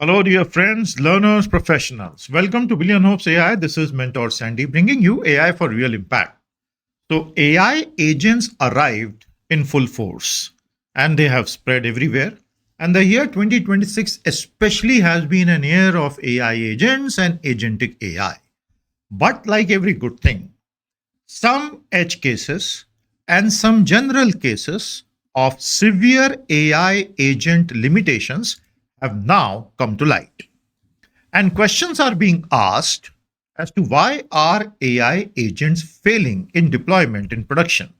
Hello, dear friends, learners, professionals. Welcome to Billion Hopes AI. This is Mentor Sandy bringing you AI for real impact. So, AI agents arrived in full force and they have spread everywhere. And the year 2026 especially has been an year of AI agents and agentic AI. But like every good thing, some edge cases and some general cases of severe AI agent limitations have now come to light. And questions are being asked as to why are AI agents failing in deployment in production.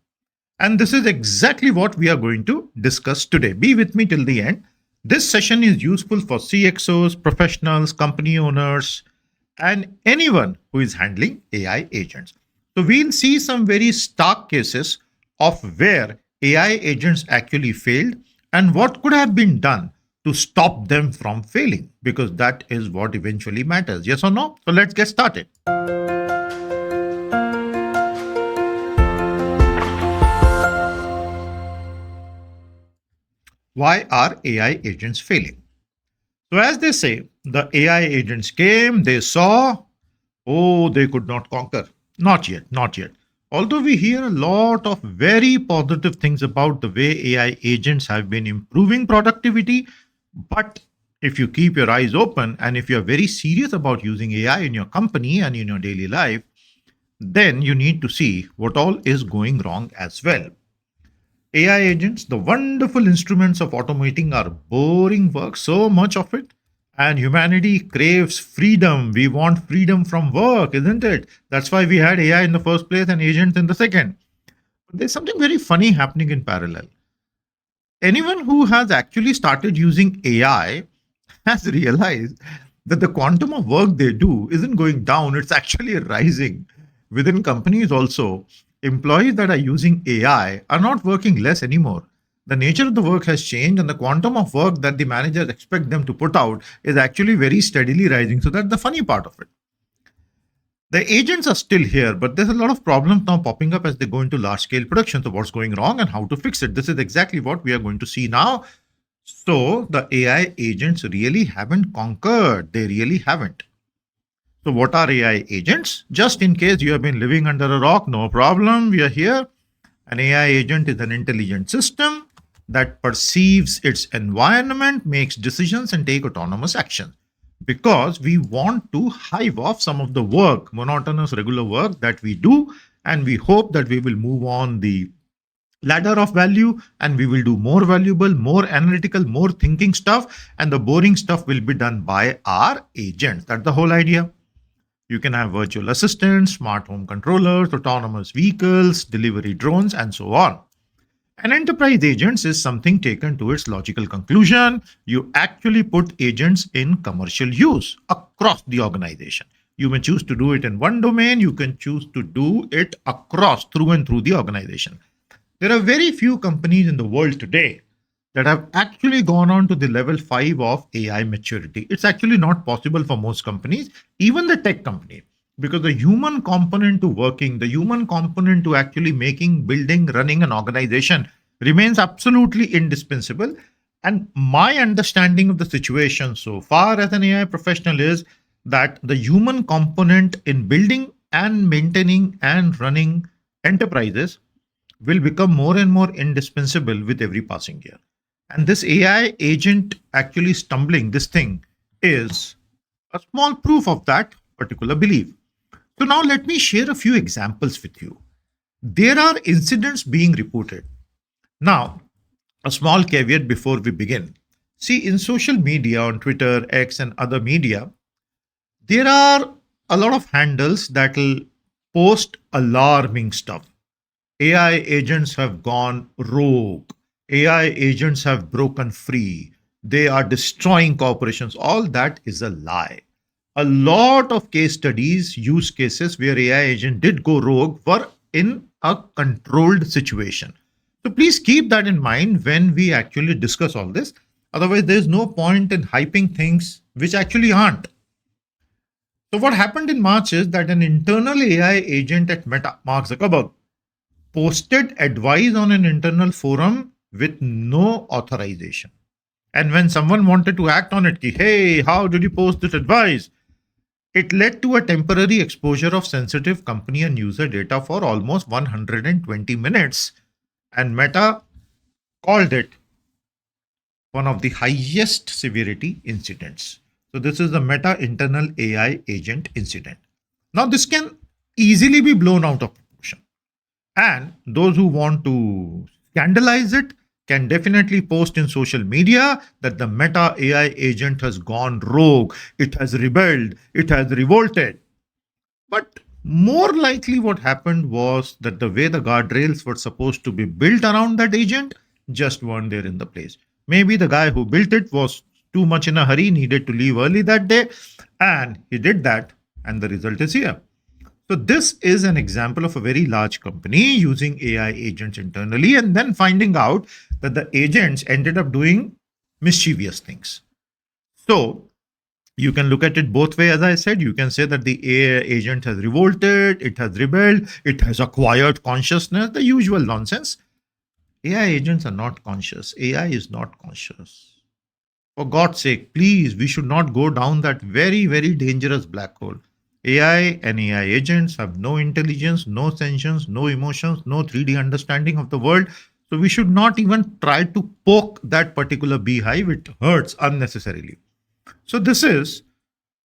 And this is exactly what we are going to discuss today. Be with me till the end. This session is useful for CXOs, professionals, company owners, and anyone who is handling AI agents. So we'll see some very stark cases of where AI agents actually failed and what could have been done to stop them from failing, because that is what eventually matters. Yes or no? So let's get started. Why are AI agents failing? So, as they say, the AI agents came, they saw, oh, they could not conquer. Not yet, not yet. Although we hear a lot of very positive things about the way AI agents have been improving productivity, but if you keep your eyes open and if you're very serious about using AI in your company and in your daily life, then you need to see what all is going wrong as well. AI agents, the wonderful instruments of automating our boring work, so much of it. And humanity craves freedom. We want freedom from work, isn't it? That's why we had AI in the first place and agents in the second. But there's something very funny happening in parallel. Anyone who has actually started using AI has realized that the quantum of work they do isn't going down, it's actually rising. Within companies, also, employees that are using AI are not working less anymore. The nature of the work has changed, and the quantum of work that the managers expect them to put out is actually very steadily rising. So, that's the funny part of it. The agents are still here, but there's a lot of problems now popping up as they go into large scale production. So, what's going wrong and how to fix it? This is exactly what we are going to see now. So, the AI agents really haven't conquered. They really haven't. So, what are AI agents? Just in case you have been living under a rock, no problem. We are here. An AI agent is an intelligent system that perceives its environment, makes decisions, and take autonomous action. Because we want to hive off some of the work, monotonous, regular work that we do, and we hope that we will move on the ladder of value and we will do more valuable, more analytical, more thinking stuff, and the boring stuff will be done by our agents. That's the whole idea. You can have virtual assistants, smart home controllers, autonomous vehicles, delivery drones, and so on. An enterprise agents is something taken to its logical conclusion. You actually put agents in commercial use across the organization. You may choose to do it in one domain, you can choose to do it across through and through the organization. There are very few companies in the world today that have actually gone on to the level 5 of AI maturity. It's actually not possible for most companies, even the tech company, because the human component to working, the human component to actually making, building, running an organization remains absolutely indispensable. And my understanding of the situation so far as an AI professional is that the human component in building and maintaining and running enterprises will become more and more indispensable with every passing year. And this AI agent actually stumbling this thing is a small proof of that particular belief. So now let me share a few examples with you. There are incidents being reported. Now, a small caveat before we begin. See, in social media, on Twitter, X, and other media, there are a lot of handles that will post alarming stuff. AI agents have gone rogue. AI agents have broken free. They are destroying corporations. All that is a lie. A lot of case studies, use cases where AI agent did go rogue were in a controlled situation. So please keep that in mind when we actually discuss all this. Otherwise, there's no point in hyping things which actually aren't. So what happened in March is that an internal AI agent at Meta, Mark Zuckerberg, posted advice on an internal forum with no authorization. And when someone wanted to act on it, ki, hey, how did you post this advice? It led to a temporary exposure of sensitive company and user data for almost 120 minutes. And Meta called it one of the highest severity incidents. So, this is the Meta internal AI agent incident. Now, this can easily be blown out of proportion. And those who want to scandalize it can definitely post in social media that the Meta AI agent has gone rogue, it has rebelled, it has revolted. But more likely, what happened was that the way the guardrails were supposed to be built around that agent just weren't there in the place. Maybe the guy who built it was too much in a hurry, needed to leave early that day, and he did that, and the result is here. So, this is an example of a very large company using AI agents internally and then finding out that the agents ended up doing mischievous things. So, you can look at it both way. As I said, you can say that the AI agent has revolted, it has rebelled, it has acquired consciousness, the usual nonsense. AI agents are not conscious. AI is not conscious. For God's sake, please, we should not go down that very, very dangerous black hole. AI and AI agents have no intelligence, no sentience, no emotions, no 3D understanding of the world. So we should not even try to poke that particular beehive. It hurts unnecessarily. So this is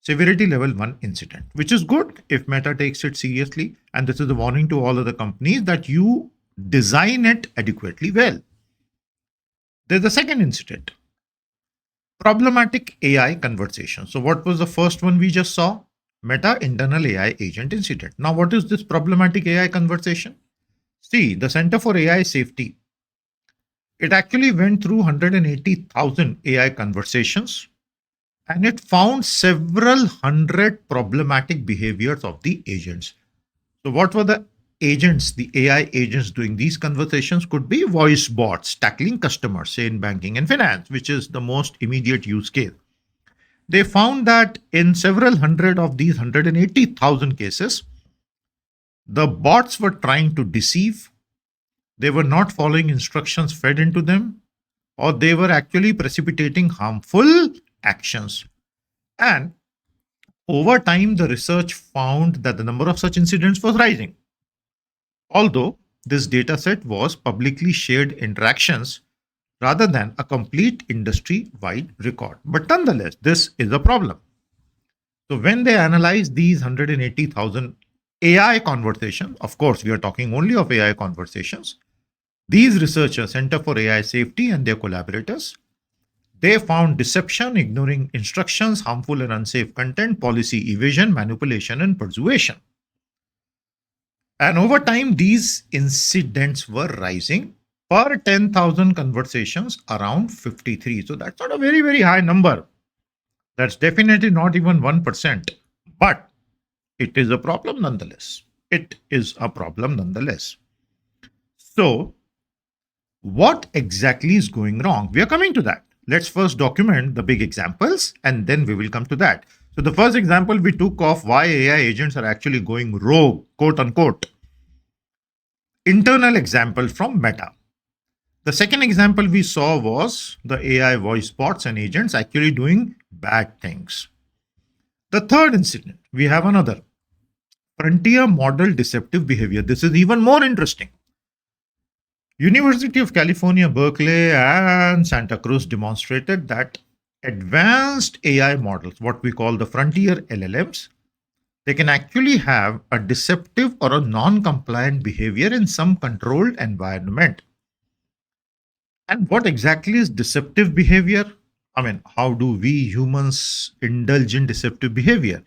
severity level 1 incident, which is good if Meta takes it seriously. And this is a warning to all other companies that you design it adequately well. There's a second incident, problematic AI conversation. So, what was the first one we just saw? Meta internal AI agent incident. Now, what is this problematic AI conversation? See, the Center for AI Safety, it actually went through 180,000 AI conversations and it found several hundred problematic behaviors of the agents. So, what were the agents, the AI agents doing these conversations? Could be voice bots tackling customers, say in banking and finance, which is the most immediate use case. They found that in several hundred of these 180,000 cases, the bots were trying to deceive, they were not following instructions fed into them, or they were actually precipitating harmful actions. And over time, the research found that the number of such incidents was rising. Although this dataset was publicly shared interactions rather than a complete industry wide record. But nonetheless, this is a problem. So, when they analyzed these 180,000 AI conversations, of course, we are talking only of AI conversations, these researchers, Center for AI Safety, and their collaborators, they found deception, ignoring instructions, harmful and unsafe content, policy evasion, manipulation, and persuasion. And over time, these incidents were rising per 10,000 conversations around 53. So that's not a very, very high number. That's definitely not even 1%. But it is a problem nonetheless. It is a problem nonetheless. So, what exactly is going wrong? We are coming to that. Let's first document the big examples and then we will come to that. So, the first example we took of why AI agents are actually going rogue, quote unquote. Internal example from Meta. The second example we saw was the AI voice bots and agents actually doing bad things. The third incident, we have another frontier model deceptive behavior. This is even more interesting. University of California, Berkeley and Santa Cruz demonstrated that advanced AI models, what we call the frontier LLMs, they can actually have a deceptive or a non-compliant behavior in some controlled environment. And what exactly is deceptive behavior? I mean, how do we humans indulge in deceptive behavior?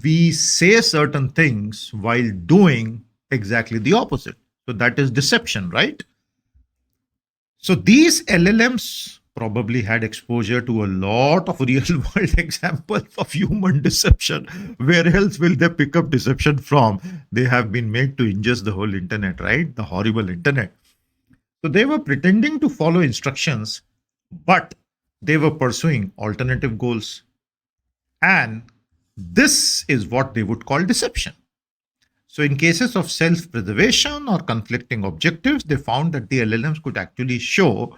We say certain things while doing exactly the opposite. So that is deception, right? So these LLMs probably had exposure to a lot of real world examples of human deception. Where else will they pick up deception from? They have been made to ingest the whole internet, right? The horrible internet. So they were pretending to follow instructions, but they were pursuing alternative goals. And this is what they would call deception. So, in cases of self preservation or conflicting objectives, they found that the LLMs could actually show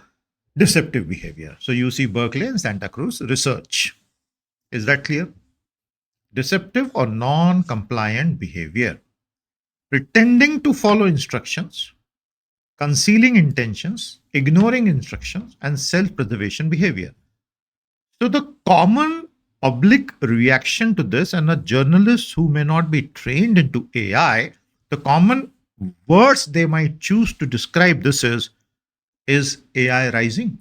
deceptive behavior. So you see Berkeley and Santa Cruz research. Is that clear? Deceptive or non compliant behavior, pretending to follow instructions, concealing intentions, ignoring instructions, and self preservation behavior. So, the common public reaction to this, and a journalist who may not be trained into AI, the common words they might choose to describe this is AI rising?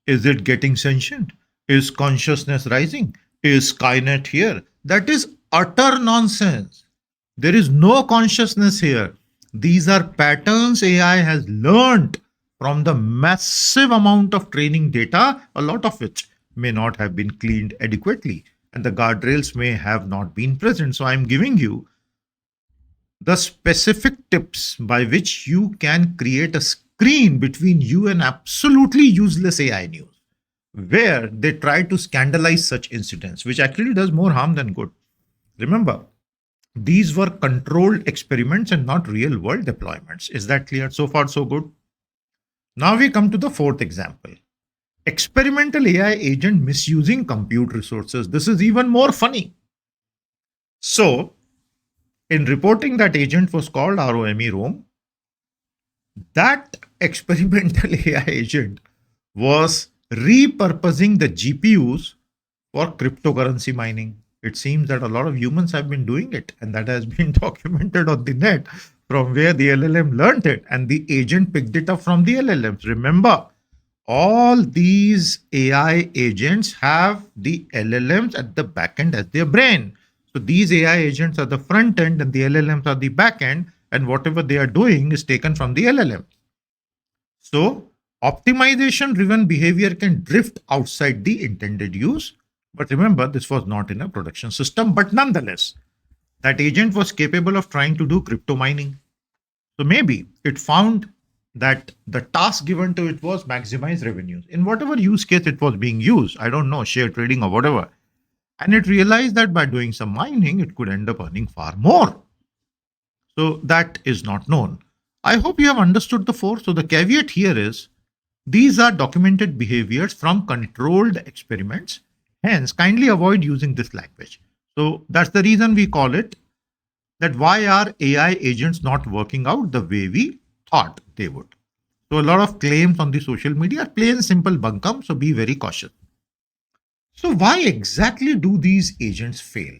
Is it getting sentient? Is consciousness rising? Is Skynet here? That is utter nonsense. There is no consciousness here. These are patterns AI has learned from the massive amount of training data, a lot of which may not have been cleaned adequately, and the guardrails may have not been present. So I'm giving you the specific tips by which you can create a screen between you and absolutely useless AI news, where they try to scandalize such incidents, which actually does more harm than good. Remember, these were controlled experiments and not real world deployments. Is that clear? So far, so good. Now we come to the fourth example: experimental AI agent misusing compute resources. This is even more funny. So, in reporting that agent was called ROME, that experimental AI agent was repurposing the GPUs for cryptocurrency mining. It seems that a lot of humans have been doing it, and that has been documented on the net from where the LLM learned it, and the agent picked it up from the LLMs. Remember, all these AI agents have the LLMs at the back end as their brain. So these AI agents are the front end and the LLMs are the back end, and whatever they are doing is taken from the LLM. So optimization driven behavior can drift outside the intended use. But remember, this was not in a production system, but nonetheless, that agent was capable of trying to do crypto mining. So maybe it found that the task given to it was maximize revenues in whatever use case it was being used. I don't know, share trading or whatever. And it realized that by doing some mining, it could end up earning far more. So that is not known. I hope you have understood the four. So the caveat here is these are documented behaviors from controlled experiments. Hence, kindly avoid using this language. So that's the reason we call it that why are AI agents not working out the way we thought they would. So a lot of claims on the social media are plain simple bunkum. So be very cautious. So why exactly do these agents fail?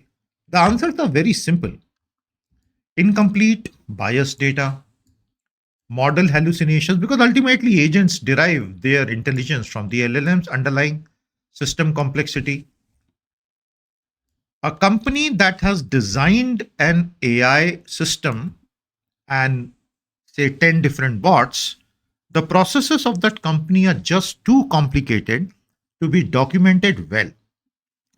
The answers are very simple: incomplete, biased data, model hallucinations, because ultimately agents derive their intelligence from the LLM's underlying system complexity. A company that has designed an AI system and say 10 different bots, the processes of that company are just too complicated to be documented well.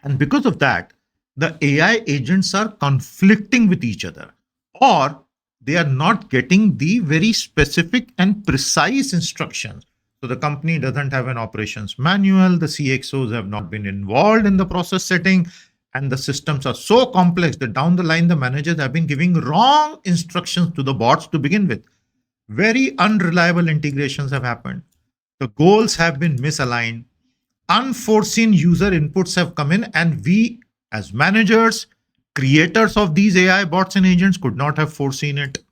And because of that, the AI agents are conflicting with each other, or they are not getting the very specific and precise instructions. So the company doesn't have an operations manual, the CXOs have not been involved in the process setting, and the systems are so complex that down the line, the managers have been giving wrong instructions to the bots to begin with. Very unreliable integrations have happened. The goals have been misaligned. Unforeseen user inputs have come in, and we, as managers, creators of these AI bots and agents, could not have foreseen it.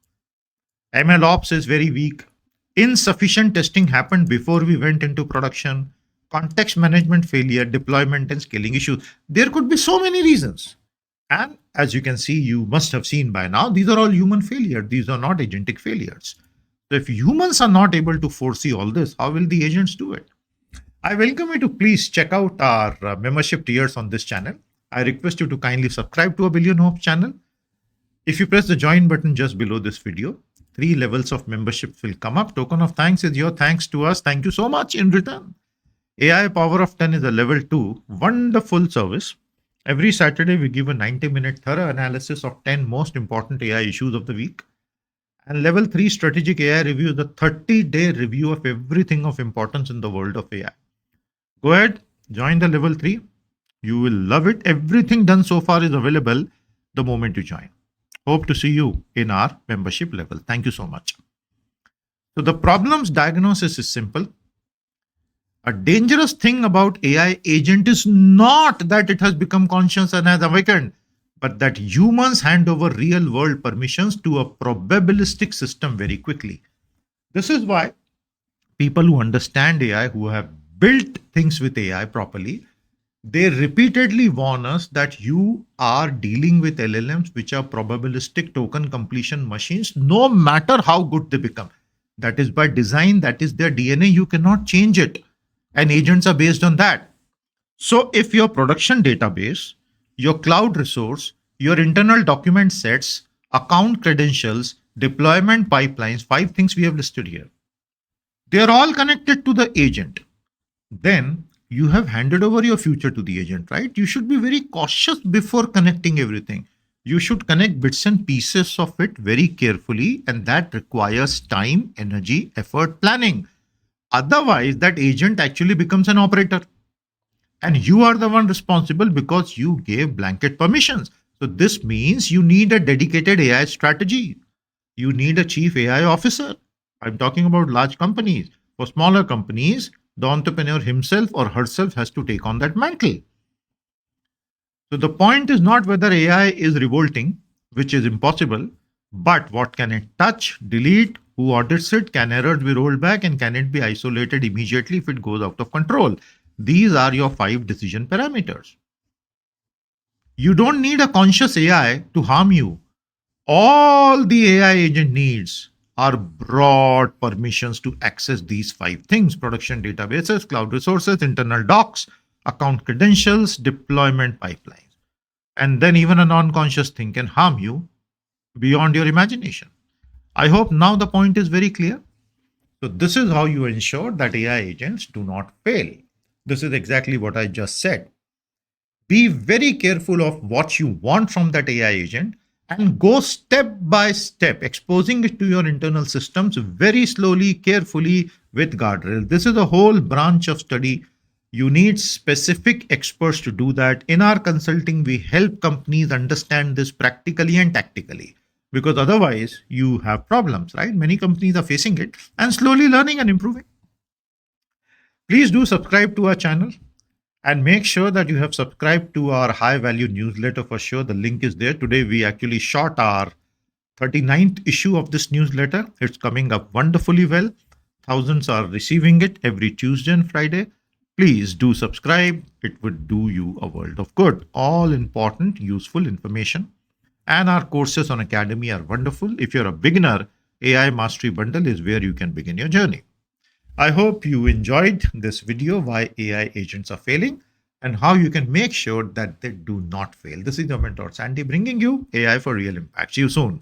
ML ops is very weak. Insufficient testing happened before we went into production. Context management failure, deployment and scaling issues. There could be so many reasons. And as you can see, you must have seen by now, these are all human failures. These are not agentic failures. So if humans are not able to foresee all this, how will the agents do it? I welcome you to please check out our membership tiers on this channel. I request you to kindly subscribe to a Billion Hope channel. If you press the join button just below this video, 3 levels of membership will come up. Token of thanks is your thanks to us. Thank you so much in return. AI Power of 10 is a level 2 wonderful service. Every Saturday, we give a 90-minute thorough analysis of 10 most important AI issues of the week. And level 3 strategic AI review is a 30-day review of everything of importance in the world of AI. Go ahead, join the level 3. You will love it. Everything done so far is available the moment you join. Hope to see you in our membership level. Thank you so much. So the problem's diagnosis is simple. A dangerous thing about AI agent is not that it has become conscious and has awakened, but that humans hand over real world permissions to a probabilistic system very quickly. This is why people who understand AI, who have built things with AI properly, they repeatedly warn us that you are dealing with LLMs, which are probabilistic token completion machines, no matter how good they become. That is by design, that is their DNA. You cannot change it. And agents are based on that. So if your production database, your cloud resource, your internal document sets, account credentials, deployment pipelines, five things we have listed here, they are all connected to the agent, then you have handed over your future to the agent, right? You should be very cautious before connecting everything. You should connect bits and pieces of it very carefully, and that requires time, energy, effort, planning. Otherwise, that agent actually becomes an operator, and you are the one responsible because you gave blanket permissions. So, this means you need a dedicated AI strategy. You need a chief AI officer. I'm talking about large companies. For smaller companies, the entrepreneur himself or herself has to take on that mantle. So the point is not whether AI is revolting, which is impossible, but what can it touch, delete, who audits it, can errors be rolled back, and can it be isolated immediately if it goes out of control? These are your five decision parameters. You don't need a conscious AI to harm you. All the AI agent needs are broad permissions to access these five things: production databases, cloud resources, internal docs, account credentials, deployment pipelines. And then even a non conscious thing can harm you beyond your imagination. I hope now the point is very clear. So, this is how you ensure that AI agents do not fail. This is exactly what I just said. Be very careful of what you want from that AI agent and go step by step, exposing it to your internal systems very slowly, carefully, with guardrails. This is a whole branch of study. You need specific experts to do that. In our consulting, we help companies understand this practically and tactically, because otherwise you have problems, right? Many companies are facing it and slowly learning and improving. Please do subscribe to our channel. And make sure that you have subscribed to our high value newsletter for sure. The link is there. Today, we actually shot our 39th issue of this newsletter. It's coming up wonderfully well. Thousands are receiving it every Tuesday and Friday. Please do subscribe. It would do you a world of good. All important, useful information. And our courses on Academy are wonderful. If you're a beginner, AI Mastery Bundle is where you can begin your journey. I hope you enjoyed this video, why AI agents are failing and how you can make sure that they do not fail. This is your mentor Sandy bringing you AI for real impact. See you soon.